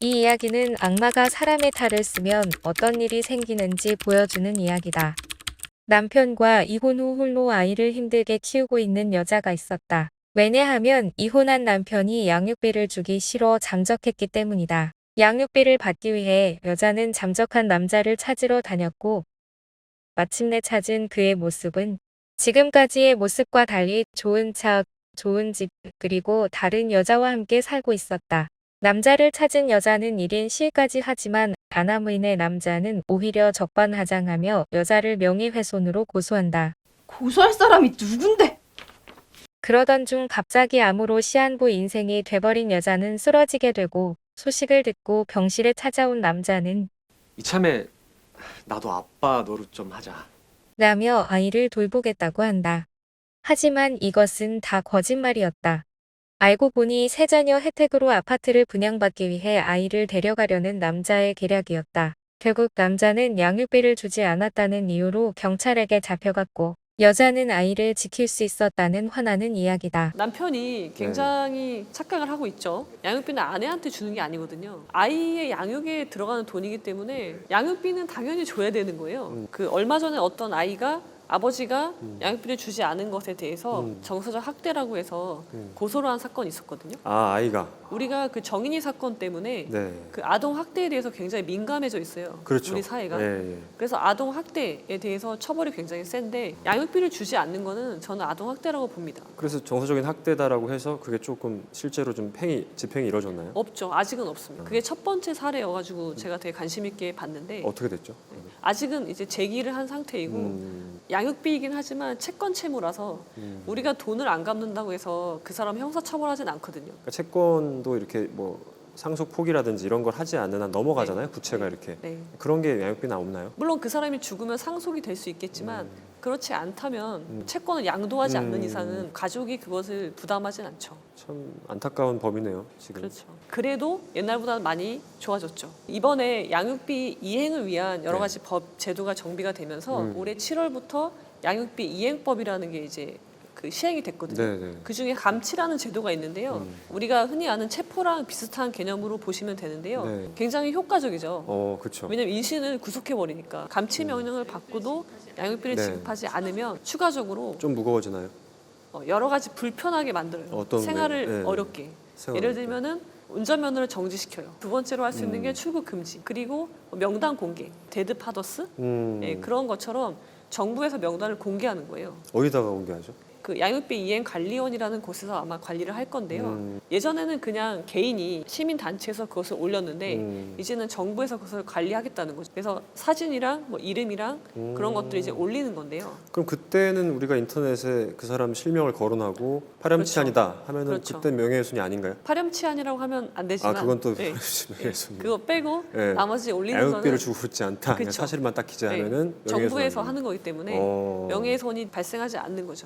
이 이야기는 악마가 사람의 탈을 쓰면 어떤 일이 생기는지 보여주는 이야기다. 남편과 이혼 후 홀로 아이를 힘들게 키우고 있는 여자가 있었다. 왜냐하면 이혼한 남편이 양육비를 주기 싫어 잠적했기 때문이다. 양육비를 받기 위해 여자는 잠적한 남자를 찾으러 다녔고 마침내 찾은 그의 모습은 지금까지의 모습과 달리 좋은 차, 좋은 집, 그리고 다른 여자와 함께 살고 있었다. 남자를 찾은 여자는 1인 시위까지 하지만 아나무인의 남자는 오히려 적반하장하며 여자를 명예훼손으로 고소한다. 고소할 사람이 누군데? 그러던 중 갑자기 암으로 시한부 인생이 돼버린 여자는 쓰러지게 되고 소식을 듣고 병실에 찾아온 남자는 이참에 나도 아빠 노릇 좀 하자. 라며 아이를 돌보겠다고 한다. 하지만 이것은 다 거짓말이었다. 알고 보니 세자녀 혜택으로 아파트를 분양받기 위해 아이를 데려가려는 남자의 계략이었다. 결국 남자는 양육비를 주지 않았다는 이유로 경찰에게 잡혀갔고 여자는 아이를 지킬 수 있었다는 화나는 이야기다. 남편이 굉장히 착각을 하고 있죠. 양육비는 아내한테 주는 게 아니거든요. 아이의 양육에 들어가는 돈이기 때문에 양육비는 당연히 줘야 되는 거예요. 그 얼마 전에 어떤 아이가 아버지가 양육비를 주지 않은 것에 대해서 정서적 학대라고 해서 고소를 한 사건이 있었거든요. 아, 아이가. 우리가 그 정인이 사건 때문에 네. 그 아동 학대에 대해서 굉장히 민감해져 있어요. 그렇죠. 우리 사회가. 예, 예. 그래서 아동 학대에 대해서 처벌이 굉장히 센데 양육비를 주지 않는 거는 저는 아동 학대라고 봅니다. 그래서 정서적인 학대다라고 해서 그게 조금 실제로 좀 집행이 이루어졌나요? 없죠. 아직은 없습니다. 그게 첫 번째 사례여가지고 제가 되게 관심 있게 봤는데 어떻게 됐죠? 아직은 이제 제기를 한 상태이고 양육비이긴 하지만 채권 채무라서 우리가 돈을 안 갚는다고 해서 그 사람 형사처벌하진 않거든요. 그러니까 채권도 이렇게 뭐 상속 포기라든지 이런 걸 하지 않는 한 넘어가잖아요. 부채가 이렇게. 네. 그런 게 양육비는 없나요? 물론 그 사람이 죽으면 상속이 될 수 있겠지만 그렇지 않다면 채권을 양도하지 않는 이상은 가족이 그것을 부담하진 않죠. 참 안타까운 법이네요. 지금. 그렇죠. 그래도 옛날보다는 많이 좋아졌죠. 이번에 양육비 이행을 위한 여러 가지 법 제도가 정비가 되면서 올해 7월부터 양육비 이행법이라는 게 이제 그 시행이 됐거든요. 네네. 그 중에 감치라는 제도가 있는데요. 우리가 흔히 아는 체포랑 비슷한 개념으로 보시면 되는데요. 네. 굉장히 효과적이죠. 그렇죠. 왜냐하면 인신을 구속해 버리니까 감치 명령을 받고도 양육비를 네. 지급하지 않으면 추가적으로 좀 무거워지나요? 여러 가지 불편하게 만들어요. 어떤 생활을 네. 어렵게. 생활 예를 어렵게. 들면은 운전면허를 정지시켜요. 두 번째로 할 수 있는 게 출국 금지. 그리고 명단 공개, 데드 파더스 예, 그런 것처럼 정부에서 명단을 공개하는 거예요. 어디다가 공개하죠? 그 양육비 이행 관리원이라는 곳에서 아마 관리를 할 건데요. 예전에는 그냥 개인이 시민 단체에서 그것을 올렸는데 이제는 정부에서 그것을 관리하겠다는 거죠. 그래서 사진이랑 뭐 이름이랑 그런 것들을 이제 올리는 건데요. 그럼 그때는 우리가 인터넷에 그 사람 실명을 거론하고 파렴치한이다 하면은 그렇죠. 그때 명예훼손이 아닌가요? 파렴치한이라고 하면 안 되지만 아, 그건 또 예, 명예훼손. 그거 빼고 예. 나머지 올리는 양육비를 거는 주고 그렇지 않다. 그냥 그쵸. 사실만 딱 기재하면은 정부에서 명예훼손. 하는 거기 때문에 명예훼손이 발생하지 않는 거죠.